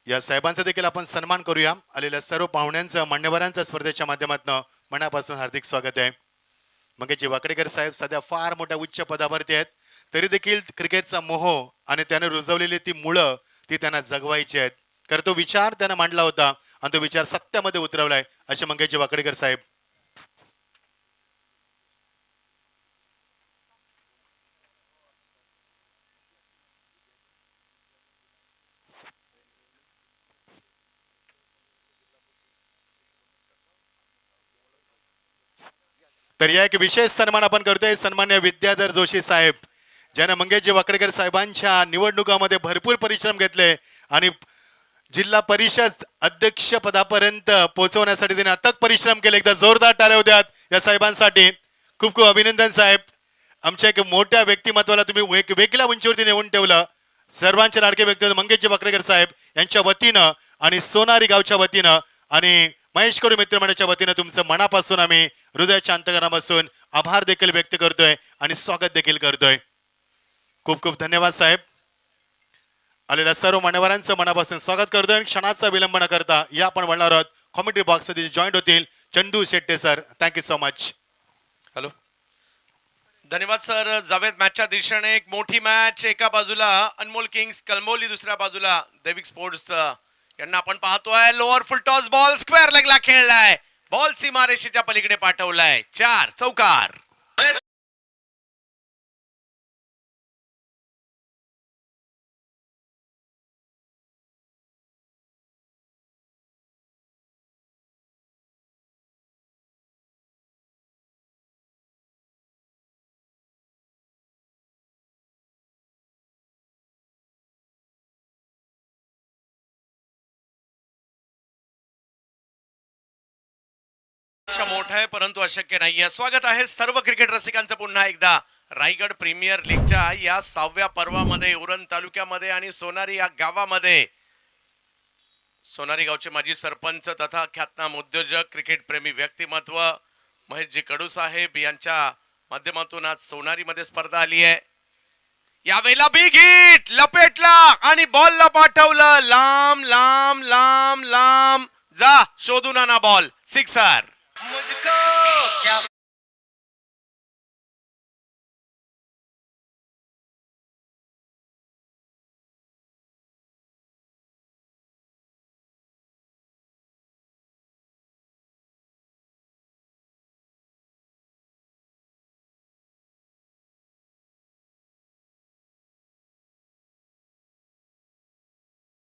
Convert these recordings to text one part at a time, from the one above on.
या साहेबांचा देखील आपण सन्मान करूया. आलेल्या सर्व पाहुण्यांचं मान्यवरांचं स्पर्धेच्या माध्यमातून मनापासून हार्दिक स्वागत आहे. मंगेशजी वाकडेकर साहेब सध्या फार मोठ्या उच्च पदावरती आहेत, तरी देखील क्रिकेटचा मोह आणि त्याने रुजवलेली ती मुळं ती त्यांना जगवायची आहेत. कारण तो विचार त्यांना मांडला होता आणि तो विचार सत्यामध्ये उतरवलाय असे मंगेशजी वाकडेकर साहेब. तर या एक विशेष सन्मान आपण करतोय सन्मान्य विद्याधर जोशी साहेब, ज्याने मंगेशजी वाकडेकर साहेबांच्या निवडणुकामध्ये भरपूर परिश्रम घेतले आणि जिल्हा परिषद अध्यक्ष पदापर्यंत पोहोचवण्यासाठी त्यांनी अथक परिश्रम केले. एकदा जोरदार टाळ्या द्यात या साहेबांसाठी. खूप खूप अभिनंदन साहेब. आमच्या एक मोठ्या व्यक्तिमत्वाला तुम्ही एक वेगळ्या उंचीवरती नेऊन ठेवलं. सर्वांचे लाडके व्यक्ती मंगेशजी वाकडेकर साहेब यांच्या वतीनं आणि सोनारी गावच्या वतीनं आणि महेश कडू मित्रमंडळाच्या वतीनं तुमचं मनापासून आम्ही हृदयाच्या अंतकरणापासून आभार देखील व्यक्त करतोय आणि स्वागत देखील करतोय. खूप खूप धन्यवाद साहेब. आलेल्या सर्व मान्यवरांचं मनापासून स्वागत करतोय. क्षणाचा विलंब न करता या आपण म्हणणार आहोत कॉमेंट्री बॉक्स मध्ये जॉईंट होतील Chandu Shette sir. Thank you so much. Hello, धन्यवाद सर. जावेद मॅचच्या दिशेने एक मोठी मॅच, एका बाजूला अनमोल किंग्स कलमोली, दुसऱ्या बाजूला दैविक स्पोर्ट्स यांना आपण पाहतोय. Lower full toss ball square लेगला खेळलाय, बॉल सीमारेषेच्या पलीकडे पाठवलाय. 4 चौकार. मोठा आहे परंतु अशक्य नाहीये. स्वागत आहे सर्व क्रिकेट रसिकांचं पुन्हा एकदा रायगड प्रीमियर लीगच्या या 6व्या पर्वामध्ये उरण तालुक्यामध्ये आणि सोनारी या गावामध्ये. सोनारी गावचे माजी सरपंच तथा ख्यातनाम उद्योजक क्रिकेट प्रेमी व्यक्तिमत्व महेशजी कडू साहेब यांच्या माध्यमातून आज सोनारी मध्ये स्पर्धा आली आहे. यावेळेला बिग हिट लपेटला आणि बॉलला पाठवलं लांब लांब लांब लांब. जा शोधून आणा बॉल. सिक्सर.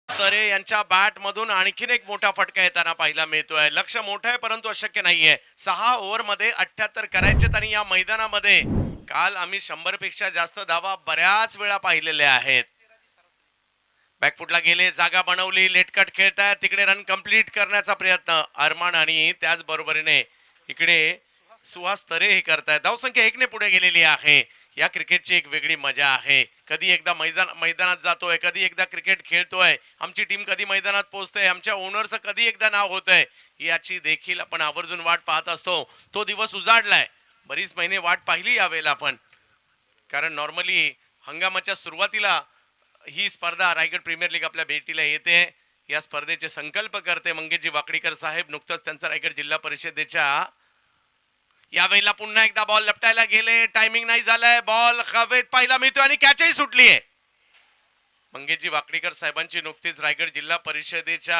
तरे यांच्या बॅट मधून आणखीन एक मोठा फटका येताना पाहायला मिळतोय. लक्ष मोठं आहे परंतु अशक्य नाहीये. 6 ओव्हर मध्ये 78 करायचे आणि या मैदानामध्ये काल आम्ही 100 पेक्षा जास्त धावा बऱ्याच वेळा पाहिलेल्या आहेत. बॅकफुटला गेले, जागा बनवली, लेटकट खेळतायत, तिकडे रन कंप्लीट करण्याचा प्रयत्न अरमान आणि त्याच बरोबरीने इकडे सुहास तरे हे करतायत. धावसंख्या 1 ने पुढे गेलेली आहे. या क्रिकेटची एक वेगळी मजा आहे. कधी एकदा मैदानात जातोय, कधी एकदा क्रिकेट खेळतोय, आमची टीम कधी मैदानात पोहोचते, आमच्या ओनरचं कधी एकदा नाव होतंय, याची देखील आपण आवर्जून वाट पाहत असतो. तो दिवस उजाडलाय. बरीच महिने वाट पाहिली यावेळेला आपण, कारण नॉर्मली हंगामाच्या सुरुवातीला ही स्पर्धा रायगड प्रीमियर लीग आपल्या भेटीला येते. या स्पर्धेचे संकल्प करते मंगेशजी वाकडेकर साहेब. नुकतंच त्यांचा रायगड जिल्हा परिषदेच्या यावेळेला पुन्हा एकदा बॉल लपटायला गेले, टायमिंग नाही झालाय, बॉल हवेत पाहायला मिळतोय आणि कॅचही सुटली आहे. मंगेशजी वाकडेकर साहेबांची नुकतीच रायगड जिल्हा परिषदेच्या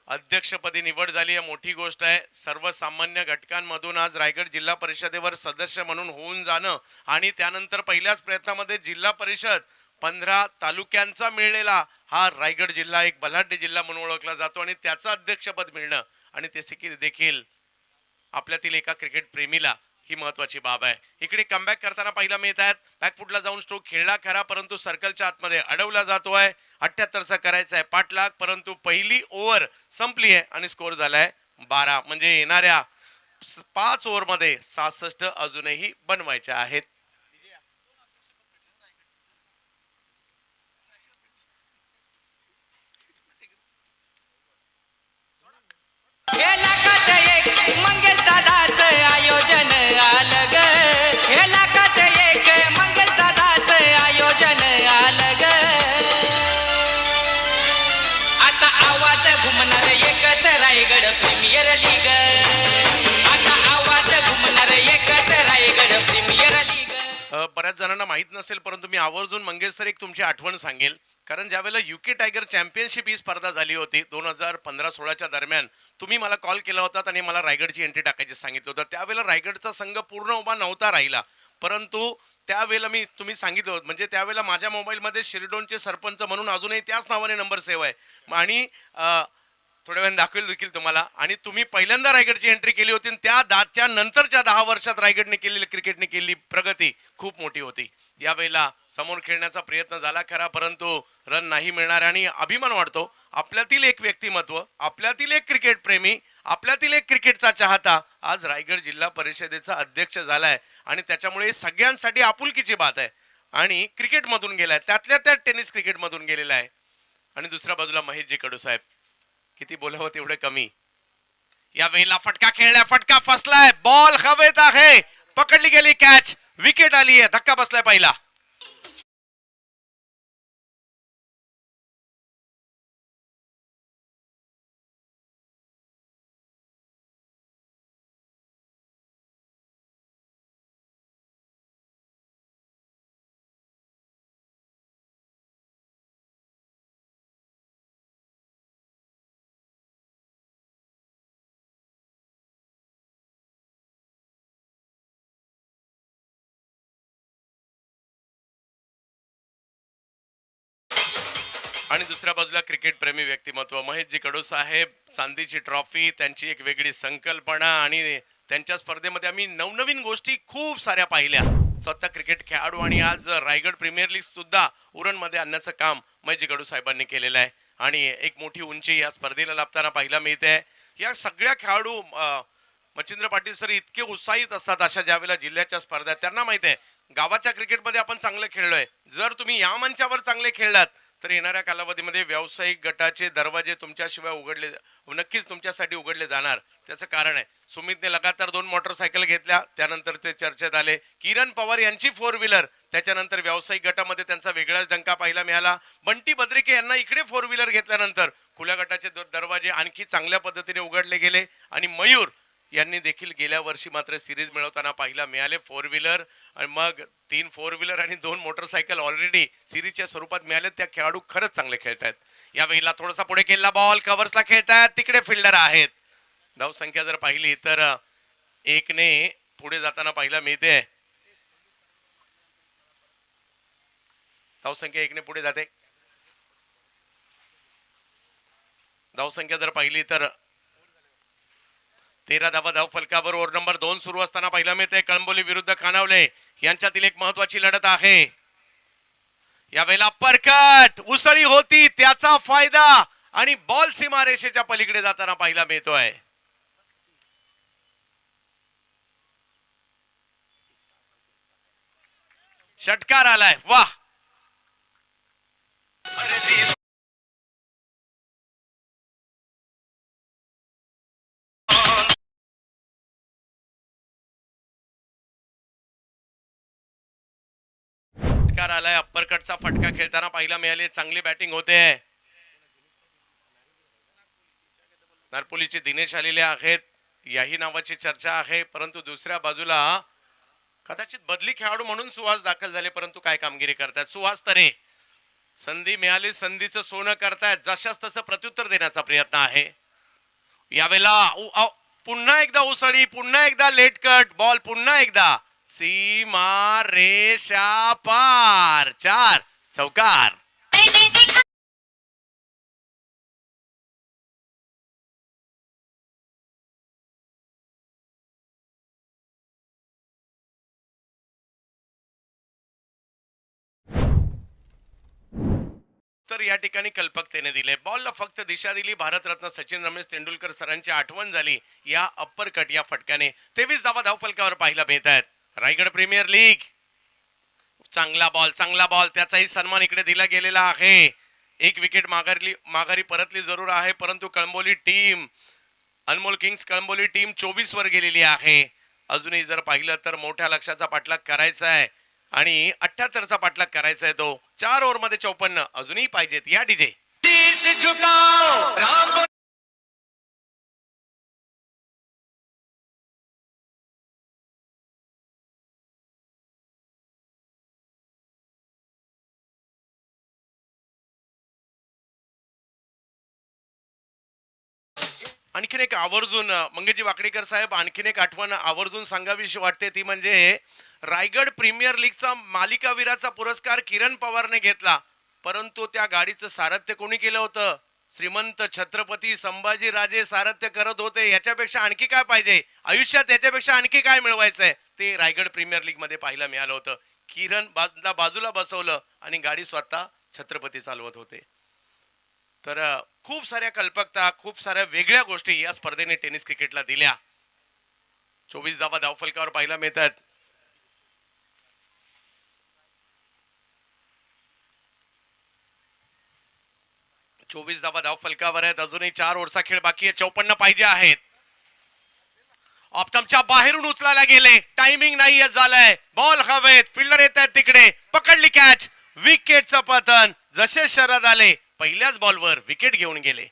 अध्यक्षपदी निवड झाली आहे. मोठी गोष्ट आहे. सर्वसामान्य घटकांमधून आज रायगड जिल्हा परिषदेवर सदस्य म्हणून होऊन जाणं आणि त्यानंतर पहिल्याच प्रयत्नामध्ये जिल्हा परिषद 15 तालुक्यांचा मिळलेला हा रायगड जिल्हा एक बलाढ्य जिल्हा म्हणून ओळखला जातो आणि त्याचं अध्यक्षपद मिळणं आणि ते देखील आपल्यातील एका क्रिकेट प्रेमीला ही महत्वाची बाब आहे. इकडे कमबॅक करताना पाहायला मिळत आहेत. बॅकफुटला जाऊन स्ट्रोक खेळला खरा, परंतु सर्कलच्या आतमध्ये अडवला जातोय. 78चा करायचा आहे पाठलाग, परंतु पहिली ओव्हर संपली आहे आणि स्कोर झालाय 12. म्हणजे येणाऱ्या 5 ओव्हर मध्ये 66 अजूनही बनवायच्या आहेत. मंगेश दादाचं आयोजन आलं ग. हे लाखात एक मंगेश दादाचं आयोजन आलं ग. आता बऱ्याच जणांना माहीत नसेल, परंतु मी आवर्जून मंगेश सर एक तुमची आठवण सांगेल. कारण ज्यावेळेला UK टायगर चॅम्पियनशिप ही स्पर्धा झाली होती 2015-16च्या दरम्यान, तुम्ही मला कॉल केला होता आणि मला रायगडची एंट्री टाकायची सांगितलं होतं. त्यावेळेला रायगडचा संघ पूर्ण उभा नव्हता राहिला, परंतु त्यावेळेला मी सांगितलं होतं, म्हणजे त्यावेळेला माझ्या मोबाईलमध्ये शिरडोनचे सरपंच म्हणून अजूनही त्याच नावाने नंबर सेव्ह आहे आणि थोड्या वेळाने दाखवेल देखील तुम्हाला. आणि तुम्ही पहिल्यांदा रायगडची एंट्री केली होती, त्या नंतरच्या 10 वर्षात रायगडने केलेली क्रिकेटने केलेली प्रगती खूप मोठी होती. यावेळेला समोर खेळण्याचा प्रयत्न झाला खरा, परंतु रन नाही मिळणार. आणि अभिमान वाटतो आपल्यातील एक व्यक्तिमत्व, आपल्यातील एक क्रिकेट प्रेमी, आपल्यातील एक क्रिकेटचा चाहता आज रायगड जिल्हा परिषदेचा अध्यक्ष झालाय. आणि त्याच्यामुळे सगळ्यांसाठी आपुलकीची बात आहे. आणि क्रिकेटमधून गेलाय, त्यातल्या त्यात टेनिस क्रिकेटमधून गेलेला आहे. आणि दुसऱ्या बाजूला महेशजी कडू साहेब, किती बोलावं तेवढे कमी. या वेळेला फटका खेळलाय, फटका फसलाय, बॉल हवेत आहे, पकडली गेली कॅच, विकेट आली आहे, धक्का बसलाय पहिला. आणि दुसऱ्या बाजूला क्रिकेट प्रेमी व्यक्तिमत्व महेशजी कडू साहेब, चांदीची ट्रॉफी, त्यांची एक वेगळी संकल्पना. आणि त्यांच्या स्पर्धेमध्ये आम्ही नवनवीन गोष्टी खूप साऱ्या पाहिल्या. स्वतः क्रिकेट खेळाडू आणि आज रायगड प्रीमियर लीग सुद्धा उरणमध्ये आणण्याचं काम महेशजी कडू साहेबांनी केलेलं आहे. आणि एक मोठी उंची या स्पर्धेला लाभताना पाहायला मिळते. या सगळ्या खेळाडू मच्छिंद्र पाटील सर इतके उत्साहित असतात अशा ज्यावेळेला जिल्ह्याच्या स्पर्धा. त्यांना माहित आहे गावाच्या क्रिकेटमध्ये आपण चांगलं खेळलोय, जर तुम्ही या मंचावर चांगले खेळलात तर येणाऱ्या कालावधीमध्ये व्यावसायिक गटाचे दरवाजे तुमच्याशिवाय उघडले, नक्कीच तुमच्यासाठी उघडले जाणार. त्याचं कारण आहे सुमितने लगातार 2 मोटरसायकल घेतल्या, त्यानंतर ते चर्चेत आले. किरण पवार यांची 4 व्हीलर, त्याच्यानंतर व्यावसायिक गटामध्ये त्यांचा वेगळाच डंका पाहायला मिळाला. बंटी बद्रिके यांना इकडे 4 व्हीलर घेतल्यानंतर खुल्या गटाचे दरवाजे आणखी चांगल्या पद्धतीने उघडले गेले. आणि मयूर यांनी देखील गेल्या वर्षी मात्र सिरीज मिळवताना पाहायला मिळाले 4 व्हीलर. आणि मग 3 4 व्हीलर आणि 2 मोटरसायकल ऑलरेडी सिरीजच्या स्वरूपात मिळाले. त्या खेळाडू खरंच चांगले खेळतात. या वेळेला थोडासा पुढे केलेला बॉल कव्हर्सला खेळतात, तिकडे फिल्डर आहेत. धाव संख्या जर पाहिली तर 1 ने पुढे जाताना पाहायला मिळते. धाव संख्या 1 ने पुढे जाते. धाव संख्या जर पाहिली तर 13 धावा धाव फलकावर. ओव्हर नंबर 2 सुरू असताना पाहायला मिळते कळंबोली विरुद्ध खानावले यांच्यातील एक महत्वाची लढत आहे. यावेळेला परकट उसळी होती, त्याचा फायदा आणि बॉल सीमारेषेच्या पलीकडे जाताना पाहायला मिळतोय. षटकार आलाय, वाह. षटकार आलाय, अप्परकटचा फटका खेळताना पाहायला मिळाले. चांगली बॅटिंग होते. नारपोलीचे दिनेश आलेले आहेत, याही नावाची चर्चा आहे. परंतु दुसऱ्या बाजूला कदाचित बदली खेळाडू म्हणून सुहास दाखल झाले, परंतु काय कामगिरी करतात सुहास तरे. संधी मिळाली, संधीचं सोनं करतायत, जशास तसं प्रत्युत्तर देण्याचा प्रयत्न आहे. यावेळेला पुन्हा एकदा उसळी, पुन्हा एकदा लेट कट बॉल, पुन्हा एकदा सीमा रेषा पार, 4 चौकार. तर या ठिकाणी कल्पकतेने दिले. बॉलला फक्त दिशा दिली. भारतरत्न सचिन रमेश तेंडुलकर सरांची आठवण झाली या अप्पर कट या फटक्याने. 23 धावा धावफलकावर पाहायला मिळत आहेत. Raigad premier league. चांगला बॉल, चांगला बॉल, त्याचाही सन्मान इकडे दिला गेलेला आहे. एक विकेट माघारी परतली जरूर आहे, परंतु कळंबोली टीम, अनमोल किंग्स कळंबोली टीम 24 वर गेलेली आहे. अजूनही जर पाहिलं तर मोठ्या लक्षाचा पाठलाग करायचा आहे आणि 78चा पाठलाग करायचा आहे. तो 4 ओव्हर मध्ये 54 अजूनही पाहिजेत. या डीजे आणखीन एक आवर्जून मंगेशजी वाकडेकर साहेब, आणखीन एक आठवण आवर्जून सांगावीशी वाटते, ती म्हणजे रायगड प्रीमियर लीगचा मालिकावीराचा पुरस्कार किरण पवारने घेतला, परंतु त्या गाडीचं सारथ्य कोणी केलं होतं? श्रीमंत छत्रपती संभाजीराजे सारथ्य करत होते. याच्यापेक्षा आणखी काय पाहिजे आयुष्यात? याच्यापेक्षा आणखी काय मिळवायचंय? ते रायगड प्रीमियर लीग मध्ये पाहायला मिळालं होतं. किरण बाजूला बसवलं आणि गाडी स्वतः छत्रपती चालवत होते. तर खूप साऱ्या कल्पकता, खूप साऱ्या वेगळ्या गोष्टी या स्पर्धेने टेनिस क्रिकेटला दिल्या. 24 धावा धावफलकावर पाहायला मिळतात. चोवीस धावा धावफलकावर आहेत. अजूनही 4 ओव्हरचा खेळ बाकी आहे. 54 पाहिजे आहेत. ऑप्टमच्या बाहेरून उचलायला गेले, टायमिंग नाही झालंय. बॉल हवेत, फिल्डर येत आहेत तिकडे, पकडली कॅच. विकेटचं पतन. जसे शरद आले पहिल्याच बॉलवर विकेट घेऊन गेले.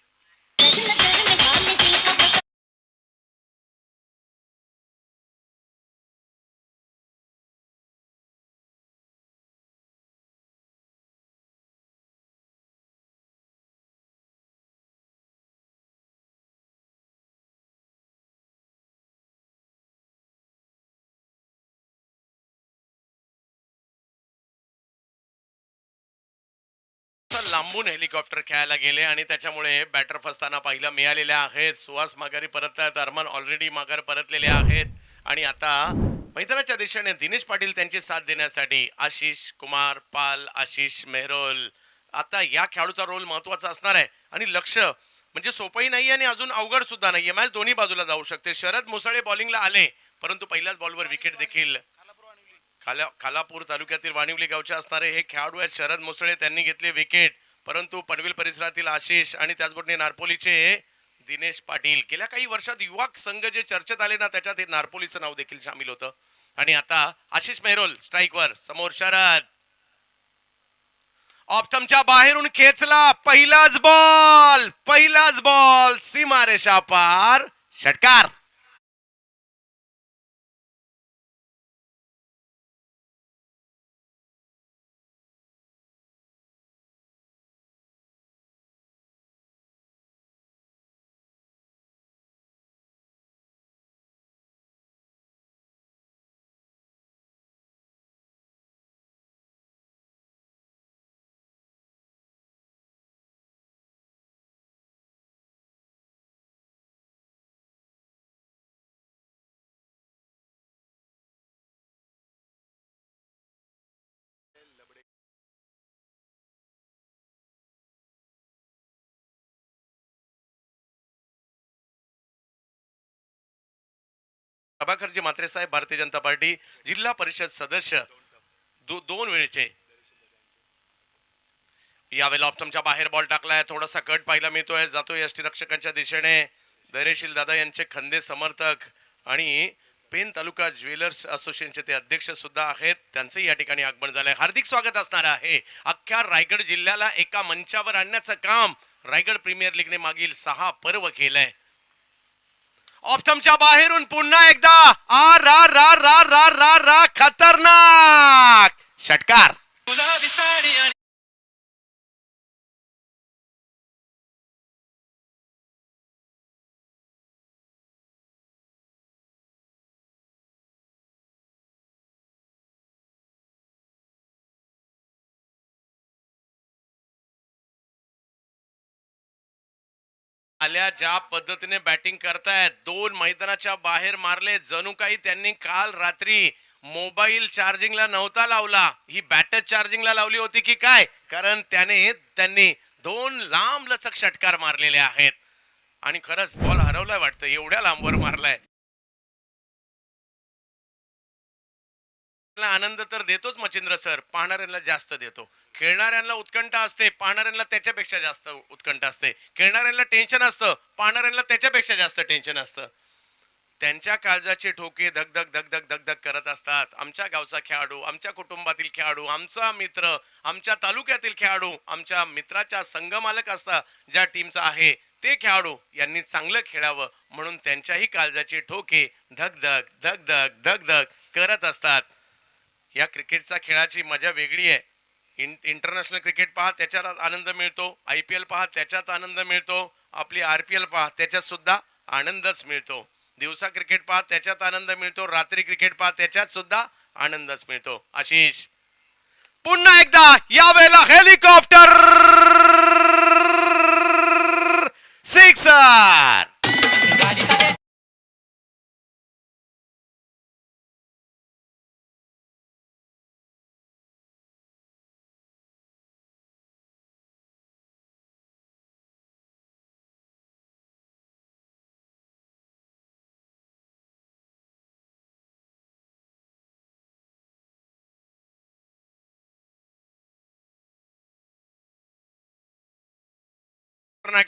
लांबून हेलिकॉप्टर खेळायला गेले आणि त्याच्यामुळे बॅटर फसताना पाहिलं मिळालेल्या आहेत. सुहास माघारी परत आहेत, अरमान ऑलरेडी माघार परतलेले आहेत आणि आता मैदानाच्या दिशेने दिनेश पाटील त्यांची साथ देण्यासाठी आशिष कुमार पाल, आशिष मेहरोल. आता या खेळाडूचा रोल महत्वाचा असणार आहे आणि लक्ष म्हणजे सोपंही नाही आणि अजून अवघड सुद्धा नाहीये. मॅच दोन्ही बाजूला जाऊ शकते. शरद मुसळे बॉलिंगला आले, परंतु पहिल्याच बॉलवर विकेट देखील. खालापूर तालुक्यातील वाणिवली गावचे असणारे हे खेळाडू आहेत शरद मुसळे, त्यांनी घेतले विकेट. परंतु पनवेल परिसरातील आशिष आणि त्याचबरोबर नारपोलीचे दिनेश पाटील. गेल्या काही वर्षात युवा संघ जे चर्चेत आले ना, त्याच्यात हे नारपोलीचं नाव देखील सामील होतं. आणि आता आशिष मेहरोल स्ट्राईकवर, समोर शरद. ऑप्टमच्या बाहेरून खेचला, पहिलाच बॉल सीमारेषा पार, षटकार. प्रभाकरजी म्हात्रे साहेब, भारतीय जनता पार्टी, जिल्हा परिषद सदस्य, दोन वेळचे. यावेळेला ऑप्टमच्या बाहेर बॉल टाकलाय, थोडासा कट पाहायला मिळतोय, जातोय यष्टीरक्षकांच्या दिशेने. धैर्यशील दादा यांचे खंदे समर्थक आणि पेन तालुका ज्वेलर्स असोसिएशनचे ते अध्यक्ष सुद्धा आहेत, त्यांचे या ठिकाणी आगमन झालंय. हार्दिक स्वागत असणार आहे. अख्ख्या रायगड जिल्ह्याला एका मंचावर आणण्याचं काम रायगड प्रीमियर लीगने मागील 6 पर्व केलंय. ऑप्टमच्या बाहेरून पुन्हा एकदा आ रा रा रा रा रा रा खतरनाक षटकार. आल्या ज्या पद्धतीने बॅटिंग करतायत, 2 मैदानाच्या बाहेर मारले. जणू काही त्यांनी काल रात्री मोबाईल चार्जिंगला नव्हता लावला, ही बॅटर चार्जिंगला लावली होती की काय? कारण त्यांनी 2 लांब लचक षटकार मारलेले आहेत आणि खरंच बॉल हरवलाय वाटतं, एवढ्या लांबवर मारलाय. आनंद तर देतोच मच्छिंद्र सर, पाहणाऱ्यांना जास्त देतो. खेळणाऱ्यांना उत्कंठा असते, पाहणाऱ्यांना त्याच्यापेक्षा जास्त उत्कंठा असते. खेळणाऱ्यांना टेन्शन असतं, पाहणाऱ्यांना त्याच्यापेक्षा जास्त टेन्शन असतं. त्यांच्या काळजाचे ठोके धक धक धक धक धक धक करत असतात. आमच्या गावचा खेळाडू, आमच्या कुटुंबातील खेळाडू, आमचा मित्र, आमच्या तालुक्यातील खेळाडू, आमच्या मित्राच्या संघमालक असता ज्या टीमचा आहे ते खेळाडू यांनी चांगलं खेळावं म्हणून त्यांच्याही काळजाचे ठोके धक धक धक धक धक धक करत असतात. या क्रिकेटचा खेळाची मजा वेगळी आहे. इंटरनॅशनल क्रिकेट पहा त्याच्यात आनंद मिळतो, IPL पहा त्याच्यात आनंद मिळतो, आपली RPL पहा त्याच्यात सुद्धा आनंदच मिळतो. दिवसा क्रिकेट पहा त्याच्यात आनंद मिळतो, रात्री क्रिकेट पहा त्याच्यात सुद्धा आनंदच मिळतो. आशिष पुन्हा एकदा यावेळेला हेलिकॉप्टर सिक्सर. गाडी चाले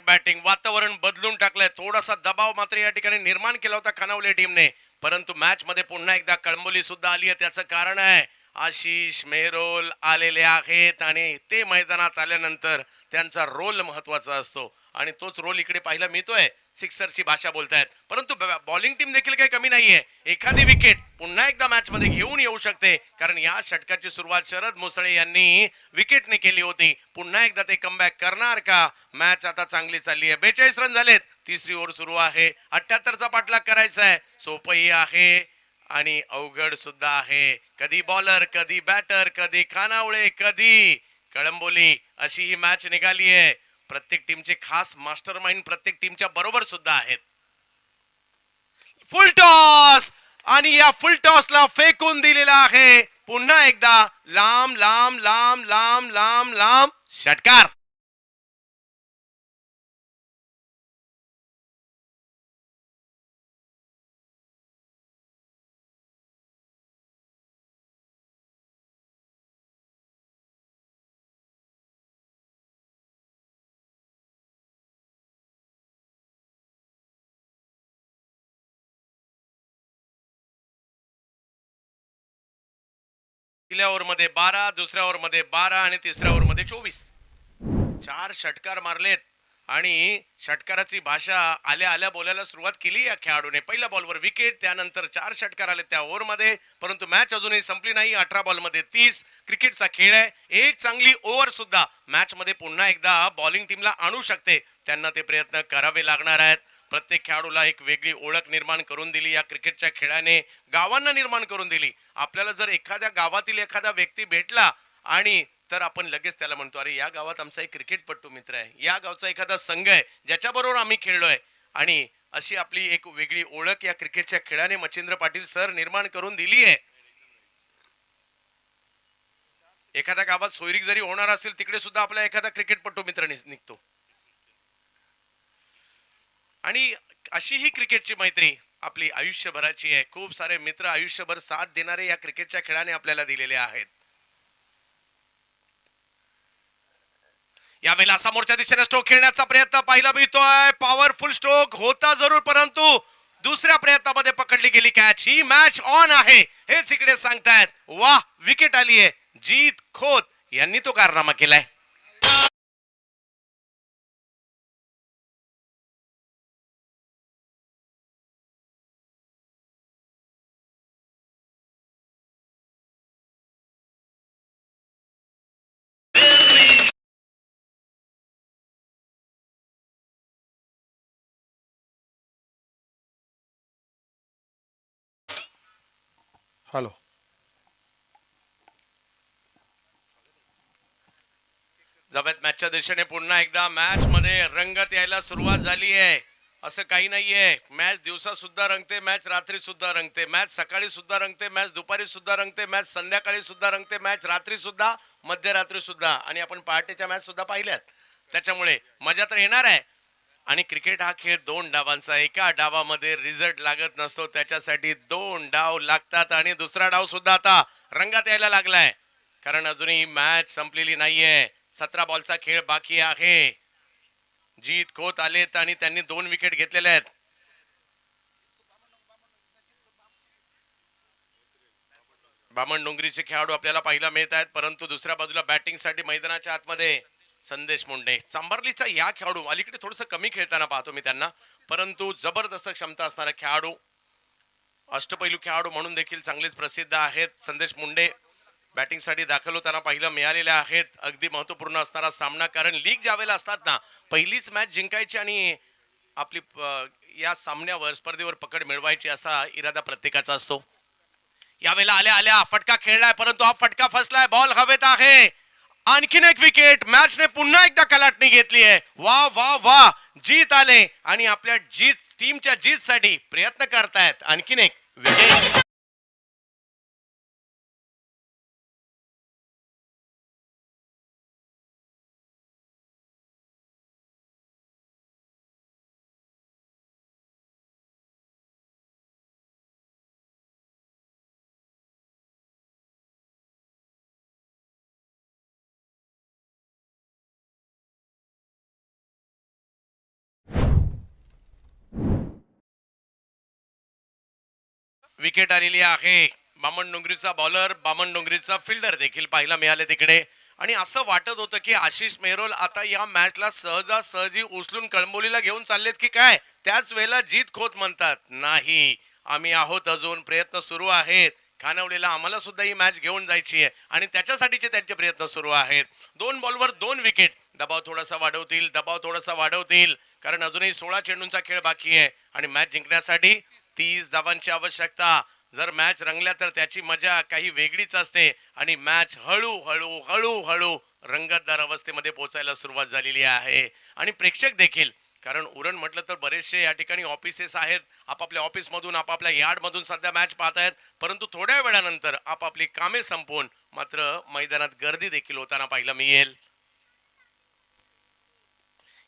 बॅटिंग वातावरण बदलून टाकलंय. थोडासा दबाव मात्र या ठिकाणी निर्माण केला होता खानावले टीमने, परंतु मॅच मध्ये पुन्हा एकदा कळंबोली सुद्धा आली आहे. त्याचं कारण आहे आशिष मेहरोल आलेले आहेत आणि ते मैदानात आल्यानंतर त्यांचा रोल महत्वाचा असतो आणि तोच रोल इकडे पाहायला मिळतोय. सिक्सरची भाषा बोलतायत, परंतु बॉलिंग टीम देखील काही कमी नाहीये. एखादी विकेट पुन्हा एकदा मॅच मध्ये घेऊन येऊ शकते, कारण या षटकाची सुरुवात शरद मुसळे यांनी विकेटने केली होती. पुन्हा एकदा ते कमबॅक करणार का? मॅच आता चांगली चालली आहे. 42 रन झालेत. तिसरी ओव्हर सुरू आहे. 78चा पाठलाग करायचा आहे. सोपही आहे आणि अवघड सुद्धा आहे. कधी बॉलर, कधी बॅटर, कधी खानावळे, कधी कळंबोली, अशी ही मॅच निघाली आहे. प्रत्येक टीमचे खास मास्टर माइंड प्रत्येक टीमच्या बरोबर सुद्धा आहेत. फुल टॉस आणि या फुल टॉसला फेकून दिलेला आहे. पुन्हा एकदा लांब लांब लांब लांब लांब लांब षटकार. पहिल्या ओव्हरमध्ये 12, दुसऱ्या ओव्हरमध्ये 12 आणि तिसऱ्या ओव्हरमध्ये 24. 4 षटकार मारलेत आणि षटकाराची भाषा आल्या आल्या बोलायला सुरुवात केली या खेळाडूने. पहिल्या बॉलवर विकेट, त्यानंतर 4 षटकार आले त्या ओव्हरमध्ये, परंतु मॅच अजूनही संपली नाही. 18 बॉलमध्ये 30. क्रिकेटचा खेळ आहे. एक चांगली ओव्हर सुद्धा मॅच मध्ये पुन्हा एकदा बॉलिंग टीमला आणू शकते. त्यांना ते प्रयत्न करावे लागणार आहेत. प्रत्येक खेळाडूला एक वेगळी ओळख निर्माण करून दिली या क्रिकेटच्या खेळाने, गावांना निर्माण करून दिली. आपल्याला जर एखाद्या गावातील एखादा व्यक्ती भेटला आणि तर आपण लगेच त्याला म्हणतो, अरे या गावात आमचा एक क्रिकेटपटू मित्र आहे, या गावचा एखादा संघ आहे ज्याच्याबरोबर आम्ही खेळलोय. आणि अशी आपली एक वेगळी ओळख या क्रिकेटच्या खेळाने मच्छिंद्र पाटील सर निर्माण करून दिली आहे. एखाद्या गावात सोयरीक जरी होणार असेल, तिकडे सुद्धा आपला एखादा क्रिकेटपटू मित्र निघतो. आणि अशी ही क्रिकेटची मैत्री आपली आयुष्यभराची आहे. खूप सारे मित्र आयुष्यभर साथ देणारे या क्रिकेटच्या खेळाने आपल्याला दिलेले आहेत. यावेळेला समोरच्या दिशेने स्ट्रोक खेळण्याचा प्रयत्न पाहायला मिळतोय. पॉवरफुल स्ट्रोक होता जरूर, परंतु दुसऱ्या प्रयत्नामध्ये पकडली गेली कॅच. ही मॅच ऑन आहे हेच इकडे सांगतायत. वाह, विकेट आली आहे. जीत खोत यांनी तो कारनामा केलाय. हॅलो. जवळ मॅचच्या दिशेने पुन्हा एकदा मॅच मध्ये रंगत यायला सुरुवात झाली आहे. असं काही नाहीये. मॅच दिवसा सुद्धा रंगते, मॅच रात्री सुद्धा रंगते, मॅच सकाळी सुद्धा रंगते, मॅच दुपारी सुद्धा रंगते, मॅच संध्याकाळी सुद्धा रंगते, मॅच रात्री सुद्धा, मध्यरात्री सुद्धा, आणि आपण पहाटेच्या मॅच सुद्धा पाहिल्यात. त्याच्यामुळे मजा तर येणार आहे. आणि क्रिकेट हा खेळ 2 डावांचा. एका डावामध्ये रिझल्ट लागत नसतो, त्याच्यासाठी 2 डाव लागतात. आणि दुसरा डाव सुद्धा आता रंगात यायला लागलाय, कारण अजूनही मॅच संपलेली नाहीये. 17 बॉलचा खेळ बाकी आहे. जीत खोत आलेत आणि त्यांनी 2 विकेट घेतलेल्या आहेत. बामण डोंगरीचे खेळाडू आपल्याला पाहायला मिळत आहेत, परंतु दुसऱ्या बाजूला बॅटिंग साठी मैदानाच्या आतमध्ये संदेश मुंडे. चांभारलीचा या खेळाडू अलीकडे थोडस कमी खेळताना पाहतो मी त्यांना, परंतु जबरदस्त क्षमता असणारा खेळाडू, अष्टपैलू खेळाडू म्हणून देखील चांगलेच प्रसिद्ध आहेत संदेश मुंडे. बॅटिंगसाठी दाखल होताना पाहिलं मिळालेल्या आहेत. अगदी महत्वपूर्ण असणारा सामना, कारण लीग ज्यावेळेला असतात ना, पहिलीच मॅच जिंकायची आणि आपली या सामन्यावर स्पर्धेवर पकड मिळवायची असा इरादा प्रत्येकाचा असतो. यावेळेला आल्या आल्या फटका खेळलाय, परंतु हा फटका फसलाय. बॉल हवेत आहे. आणखीन एक विकेट. मॅचने पुन्हा एकदा कलाटणी घेतली आहे. वा वा वा, जीत आले आणि आपल्या टीमच्या जीत साठी प्रयत्न करतायत. आणखीन एक विकेट. विकेट आलेली आहे. बामण डोंगरीचा बॉलर, बामण डोंगरीचा फिल्डर देखील पाहायला मिळाले तिकडे. आणि असं वाटत होतं की आशिष मेहरोल आता या मॅचला सहजासहजी उचलून कळंबोलीला घेऊन चाललेत की काय. त्याच वेळेला जीत खोत म्हणतात, नाही आम्ही आहोत, अजून प्रयत्न सुरू आहेत. खानावडीला आम्हाला सुद्धा ही मॅच घेऊन जायची आहे आणि त्याच्यासाठीचे त्यांचे प्रयत्न सुरू आहेत. 2 बॉलवर 2 विकेट. दबाव थोडासा वाढवतील, कारण अजूनही 16 चेंडूंचा खेळ बाकी आहे आणि मॅच जिंकण्यासाठी 30 धावांची आवश्यकता. जर मॅच रंगल्या तर त्याची मजा काही वेगळीच असते आणि मॅच हळू रंगतदार अवस्थेमध्ये पोहोचायला सुरुवात झालेली आहे. आणि प्रेक्षक देखील, कारण उरण म्हटलं तर बरेचसे या ठिकाणी ऑफिसेस आहेत, आपापल्या ऑफिसमधून आपापल्या यार्डमधून सध्या मॅच पाहत आहेत, परंतु थोड्या वेळानंतर आपापली कामे संपवून मात्र मैदानात गर्दी देखील होताना पाहायला मिळेल.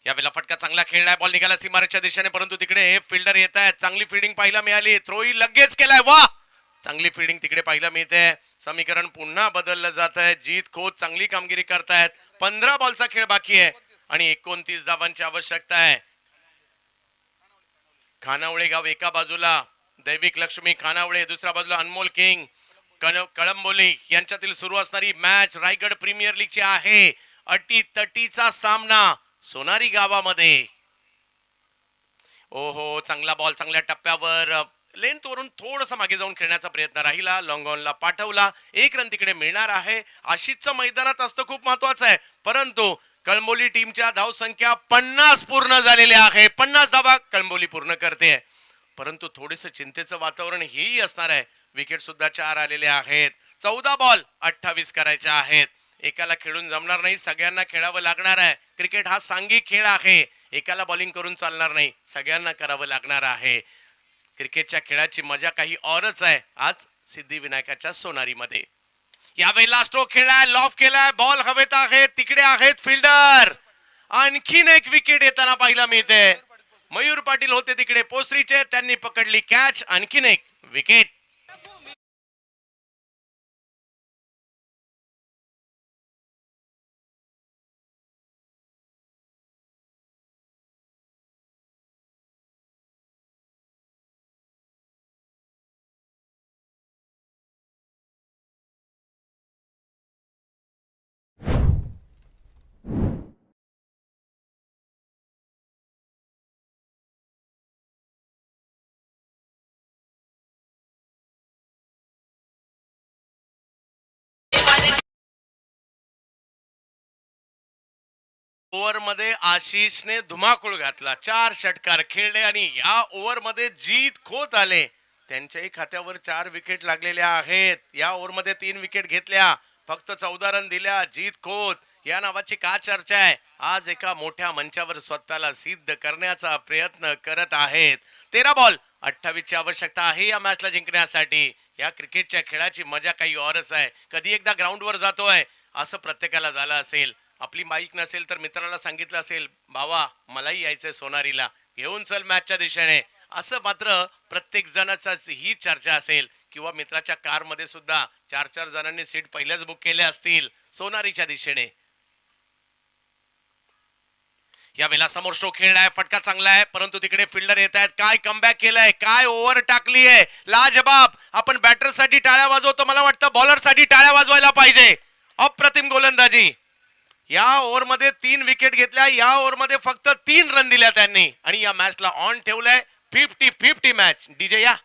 यावेळेला फटका चांगला खेळलाय. बॉल निघाला सीमारेच्या दिशेने, परंतु तिकडे फिल्डर येत आहेत. चांगली फिल्डिंग पाहायला मिळाली. थ्रोई लगेच केलाय. वा, चांगली फिल्डिंग तिकडे पाहायला मिळते. समीकरण पुन्हा बदललं जात आहे. जीत खोत चांगली कामगिरी करतायत. 15 बॉलचा खेळ बाकी आहे आणि 29 धावांची आवश्यकता आहे. खानावळे गाव एका बाजूला, दैविक लक्ष्मी खानावळे दुसऱ्या बाजूला, अनमोल किंग कळंबोली यांच्यातील सुरू असणारी मॅच रायगड प्रीमियर लीगची आहे. अटीतटीचा सामना सोनारी गावामध्ये. ओहो, चांगला बॉल चांगल्या टप्प्यावर लेंथ वरून थोडस मागे जाऊन खेळण्याचा प्रयत्न राहिला. लॉंग ऑनला पाठवला. 1 रन तिकडे मिळणार आहे. आशिषचं मैदानात असतं खूप महत्वाचं आहे, परंतु कळंबोली टीमच्या धावसंख्या 50 पूर्ण झालेल्या आहे. 50 धावा कळंबोली पूर्ण करते, परंतु थोडेस चिंतेचं वातावरण हेही असणार आहे. विकेट सुद्धा 4 आलेले आहेत. 14 बॉल 28 करायचे आहेत. एकाला खेळून जमणार नाही, सगळ्यांना खेळावं लागणार आहे. क्रिकेट हा सांघिक खेळ आहे. एकाला बॉलिंग करून चालणार नाही, सगळ्यांना करावं लागणार आहे. क्रिकेटच्या खेळाची मजा काही औरच आहे आज सिद्धिविनायकाच्या सोनारीमध्ये. यावेळेला स्ट्रोक खेळलाय, लॉफ केलाय, बॉल हवेत आहे. तिकडे आहेत फिल्डर. आणखीन एक विकेट येताना पाहायला मिळते. मयूर पाटील होते तिकडे पोसरीचे, त्यांनी पकडली कॅच. आणखीन एक विकेट. ओव्हर मध्ये आशिषने धुमाकूळ घातला. 4 षटकार खेळले आणि या ओव्हर मध्ये जीत खोत आले. त्यांच्याही खात्यावर 4 विकेट लागलेल्या आहेत. या ओव्हर मध्ये 3 विकेट घेतल्या, फक्त 14 रन दिल्या. जीत खोत या नावाची का चर्चा आहे? आज एका मोठ्या मंचावर स्वतःला सिद्ध करण्याचा प्रयत्न करत आहेत. 13 बॉल 28 ची आवश्यकता आहे या मॅचला जिंकण्यासाठी. या क्रिकेटच्या खेळाची मजा काही औरच आहे. कधी एकदा ग्राउंडवर जातोय असं प्रत्येकाला झालं असेल. आपली बाईक नसेल तर मित्राला सांगितलं असेल, बाबा मलाही यायचंय सोनारीला, घेऊन चल मॅचच्या दिशेने, असं मात्र प्रत्येक जणाचाच ही चर्चा असेल. किंवा मित्राच्या कार मध्ये सुद्धा 4-4 जणांनी सीट पहिल्याच बुक केल्या असतील सोनारीच्या दिशेने. या वेळेला समोर स्ट्रोक खेळलाय, फटका चांगला आहे, परंतु तिकडे फिल्डर येत आहेत. काय कमबॅक केलाय, काय ओव्हर टाकली आहे, लाजबाब. आपण बॅटर साठी टाळ्या वाजवतो, मला वाटतं बॉलर साठी टाळ्या वाजवायला पाहिजे. अप्रतिम गोलंदाजी. या ओव्हर मध्ये 3 विकेट घेतल्या. या ओव्हर मध्ये फक्त 3 रन दिल्या त्यांनी आणि या मॅचला ऑन ठेवलंय. 50-50 मॅच. डीजे या.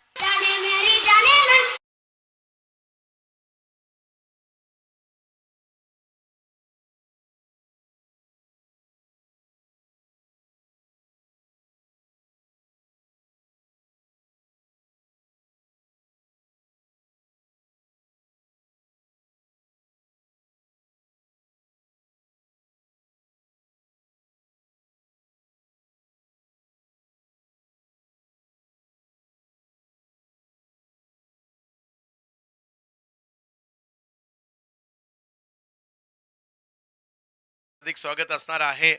अधिक स्वागत असणार आहे.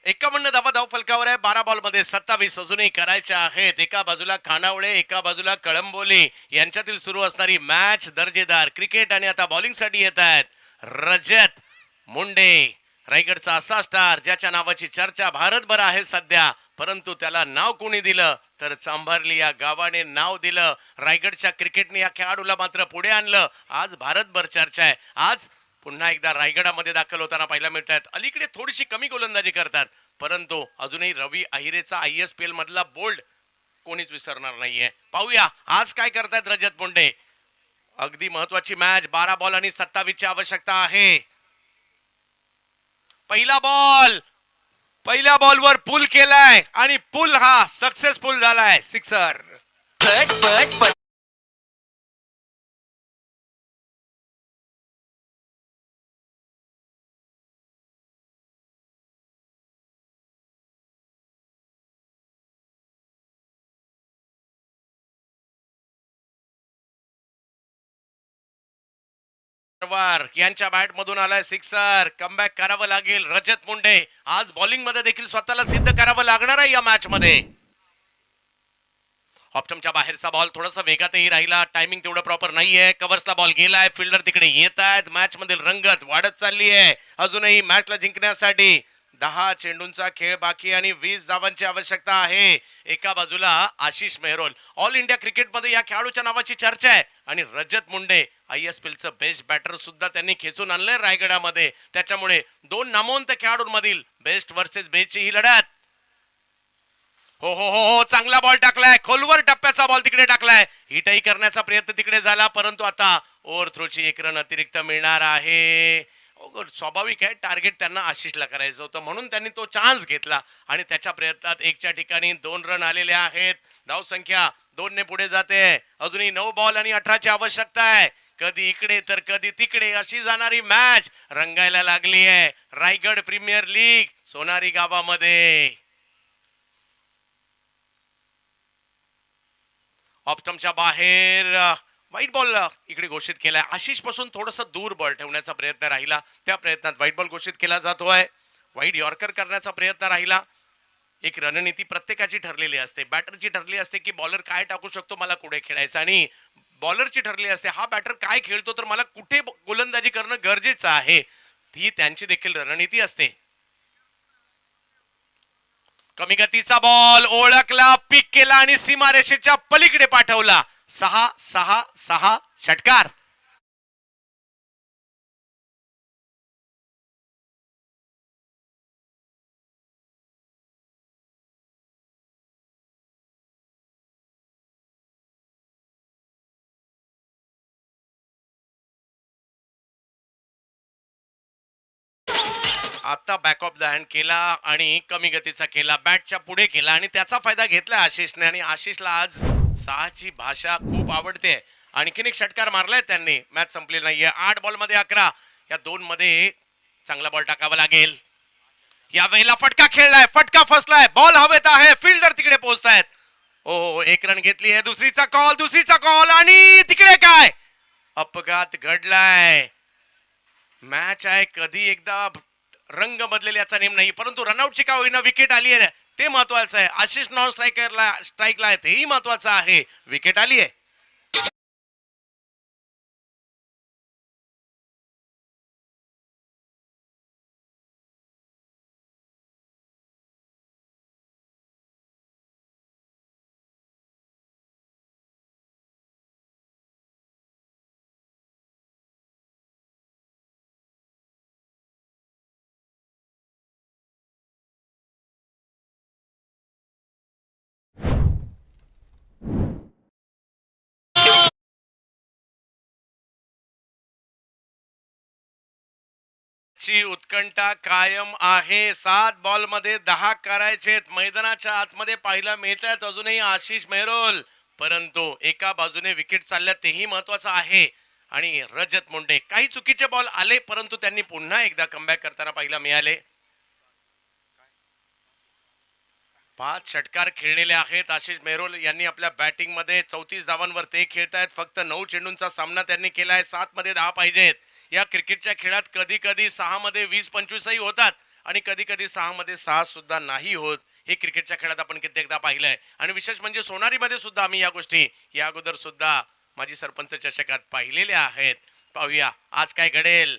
51 धावा धाव फलकावर आहे. 12 बॉल मध्ये 27 अजूनही करायच्या आहेत. एका बाजूला खानावळे, एका बाजूला कळंबोली यांच्यातील सुरू असणारी मॅच दर्जेदार क्रिकेट. आणि आता बॉलिंग साठी येत आहेत रजत मुंडे, रायगडचा असा स्टार ज्याच्या नावाची चर्चा भारतभर आहे सध्या, परंतु त्याला नाव कोणी दिलं तर चांभारली या गावाने नाव दिलं. रायगडच्या क्रिकेटने या खेळाडूला मात्र पुढे आणलं. आज भारतभर चर्चा आहे. आज पुन्हा एकदा रायगडामध्ये दाखल होताना पाहायला मिळत आहेत. अलीकडे थोडीशी कमी गोलंदाजी करतात, परंतु अजूनही रवी अहिरेचा ISPL मधला बोल्ड कोणीच विसरणार नाहीये. पाहूया आज काय करतायत रजत मुंडे. अगदी महत्वाची मॅच. 12 बॉल आणि 27 ची आवश्यकता आहे. पहिल्या बॉलवर पुल केलाय आणि पुल हा सक्सेसफुल झालाय. सिक्सर. पट पट पट यांच्या बॅट मधून आलाय सिक्सर. कमबॅक करावं लागेल रजत मुंडे. आज बॉलिंग मध्ये देखील स्वतःला सिद्ध करावं लागणार आहे या मॅच मध्ये. ऑप्टमच्या बाहेरचा बॉल थोडासा वेगातही राहिला. टायमिंग तेवढं प्रॉपर नाहीये. कव्हर्सला बॉल गेलाय. फिल्डर तिकडे येत आहेत. मॅच मधील रंगत वाढत चालली आहे. अजूनही मॅचला जिंकण्यासाठी 10 चेंडूंचा खेळ बाकी आणि 20 धावांची आवश्यकता आहे. एका बाजूला आशिष मेहरोल, ऑल इंडिया क्रिकेटमध्ये या खेळाडूच्या नावाची चर्चा आहे. आणि रजत मुंडे ISPLचं बेस्ट बॅटर सुद्धा त्यांनी खेचून आणलंय रायगडामध्ये. त्याच्यामुळे 2 नामवंत खेळाडूंमधील बेस्ट वर्सेस बेस्टची ही लढत. हो हो हो हो, चांगला बॉल टाकलाय. खोलवर टप्प्याचा बॉल तिकडे टाकलाय. हिटही करण्याचा प्रयत्न तिकडे झाला, परंतु आता ओव्हर थ्रोची 1 रन अतिरिक्त मिळणार आहे. स्वाभाविक आहे, टार्गेट त्यांना आशिषला करायचं होतं म्हणून त्यांनी तो चान्स घेतला आणि त्याच्या प्रयत्नात 1च्या ठिकाणी 2 रन आलेले आहेत. धाव संख्या 2 ने पुढे जाते. अजूनही 9 बॉल आणि 18 ची आवश्यकता आहे. कधी इकडे तर कधी तिकडे अशी जाणारी मॅच रंगायला लागली आहे रायगड प्रीमियर लीग सोनारी गावामध्ये. ऑप्टमच्या बाहेर व्हाईट बॉल इकडे घोषित केलाय. आशिष पासून थोडासा दूर बॉल ठेवण्याचा प्रयत्न राहिला. त्या प्रयत्नात व्हाईट बॉल घोषित केला जातोय. व्हाईट यॉर्कर करण्याचा प्रयत्न राहिला. एक रणनीती प्रत्येकाची ठरलेली असते. बॅटरची ठरली असते की बॉलर काय टाकू शकतो मला कुठे खेळायचं, आणि बॉलरची ठरली असते हा बॅटर काय खेळतो तर मला कुठे गोलंदाजी करणं गरजेचं आहे. ही त्यांची देखील रणनीती असते. कमी गतीचा बॉल ओळखला, पिक केला आणि सीमारेषेच्या पलीकडे पाठवला. 6-6-6 षटकार. आता बॅक ऑफ द हँड केला आणि कमी गतीचा केला, बॅटच्या पुढे केला आणि त्याचा फायदा घेतला आशिषने. आणि आशिषला आज 6ची भाषा खूप आवडते. आणखीन एक षटकार मारलाय त्यांनी. मॅच संपली नाहीये. 8 बॉल मध्ये 11. या 2 मध्ये चांगला बॉल टाकावा लागेल. या वेळेला फटका खेळलाय, फटका फसलाय, बॉल हवेत आहे, फिल्डर तिकडे पोहोचतायत. हो, 1 रन घेतली आहे. दुसरीचा कॉल आणि तिकडे काय अपघात घडलाय. मॅच आहे, कधी एकदा रंग बदलेल याचा नेम नाही, परंतु रनआउटची का होईना विकेट आली आहे ते महत्वाचं आहे. आशिष नॉन स्ट्राईकला आहे तेही महत्वाचं आहे. विकेट आली आहे. ची उत्कंठा कायम आहे. 7 बॉल मध्ये 10 करायचेत. मैदानाच्या आतमध्ये पाहायला मिळतात अजूनही आशिष मेहरोल, परंतु एका बाजूने विकेट चालल्या तेही महत्वाचं आहे. आणि रजत मुंडे, काही चुकीचे बॉल आले परंतु त्यांनी पुन्हा एकदा कमबॅक करताना पाहायला मिळाले. 5 षटकार खेळलेले आहेत आशिष मेहरोल यांनी आपल्या बॅटिंग मध्ये. 34 धावांवर ते खेळतायत. फक्त 9 चेंडूंचा सामना त्यांनी केलाय. 7 मध्ये 10 पाहिजेत. या क्रिकेटच्या खेळात कधी कधी 6 मध्ये 20-25 होतात आणि कधी कधी 6 मध्ये 6 सुद्धा नाही होत. हे क्रिकेटच्या खेळात आपण कित्येकदा पाहिलंय. आणि विशेष म्हणजे सोनारीमध्ये सुद्धा आम्ही या गोष्टी या अगोदर सुद्धा माजी सरपंच चषकात पाहिलेल्या आहेत. पाहूया आज काय घडेल.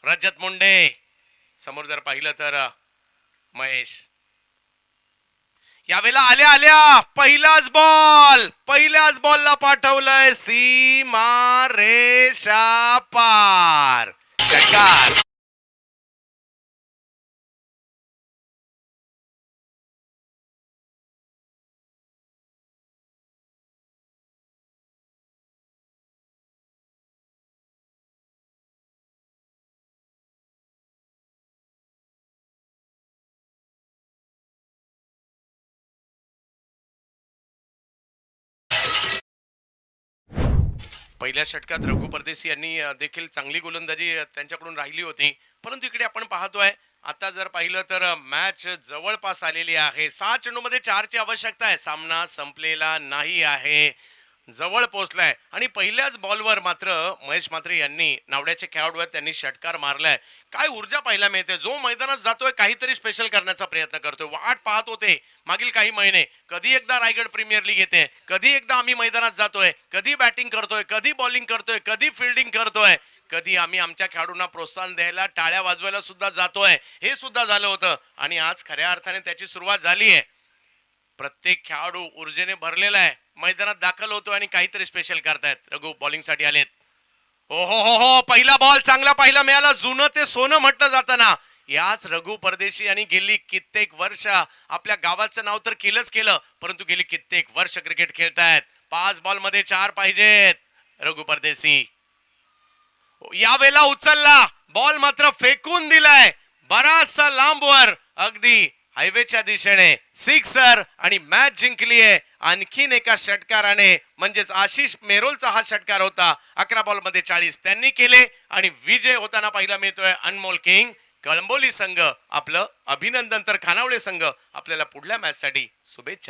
रजत मुंडे समोर जर पाहिलं तर महेश यावेळेला आल्या आल्या पहिल्याच बॉलला पाठवलंय सीमा रेषा पार. षटकार. पहिल्या षटकात रघु परदेशी यांनी देखील चांगली गोलंदाजी त्यांच्याकडून राहिली होती. परंतु इकडे आपण पाहतोय आता जर पाहिलं तर मॅच जवळपास आलेली आहे. 6 चेंडूमध्ये 4 ची आवश्यकता आहे. सामना संपलेला नाही आहे, जवळ पोहोचलाय. आणि पहिल्याच बॉलवर मात्र महेश म्हात्रे यांनी नावड्याचे खेळाडू आहेत त्यांनी षटकार मारलाय. काय ऊर्जा पाहायला मिळते. जो मैदानात जातोय काहीतरी स्पेशल करण्याचा प्रयत्न करतोय. वाट पाहत होते मागील काही महिने, कधी एकदा रायगड प्रीमियर लीग येते, कधी एकदा आम्ही मैदानात जातोय, कधी बॅटिंग करतोय, कधी बॉलिंग करतोय, कधी फिल्डिंग करतोय, कधी आम्ही आमच्या खेळाडूंना प्रोत्साहन द्यायला टाळ्या वाजवायला सुद्धा जातोय. हे सुद्धा झालं होतं आणि आज खऱ्या अर्थाने त्याची सुरुवात झाली आहे. प्रत्येक खेळाडू ऊर्जेने भरलेला आहे, मैदानात दाखल होतो आणि काहीतरी स्पेशल करतायत. रघु बॉलिंग साठी आलेत. हो हो हो हो पहिला बॉल चांगला पाहिला मिळाला. जुनं ते सोनं म्हटलं जातं ना. याच रघु परदेशी यांनी गेली कित्येक वर्ष आपल्या गावाचं नाव तर केलंच केलं, परंतु गेली कित्येक वर्ष क्रिकेट खेळतायत. 5 बॉल मध्ये 4 पाहिजेत. रघु परदेशी यावेळेला उचलला बॉल मात्र फेकून दिलाय बराचसा लांबवर, अगदी हायवेच्या दिशेने. सिक्सर आणि मॅच जिंकलीये आणखीन एका षटकाराने. म्हणजेच आशिष मेरोलचा हा षटकार होता. 11 बॉल मध्ये 40 त्यांनी केले आणि विजय होताना पाहिला मिळतोय अनमोल किंग. कळंबोली संघ आपलं अभिनंदन, तर खानावळे संघ आपल्याला पुढल्या मॅच साठी शुभेच्छा.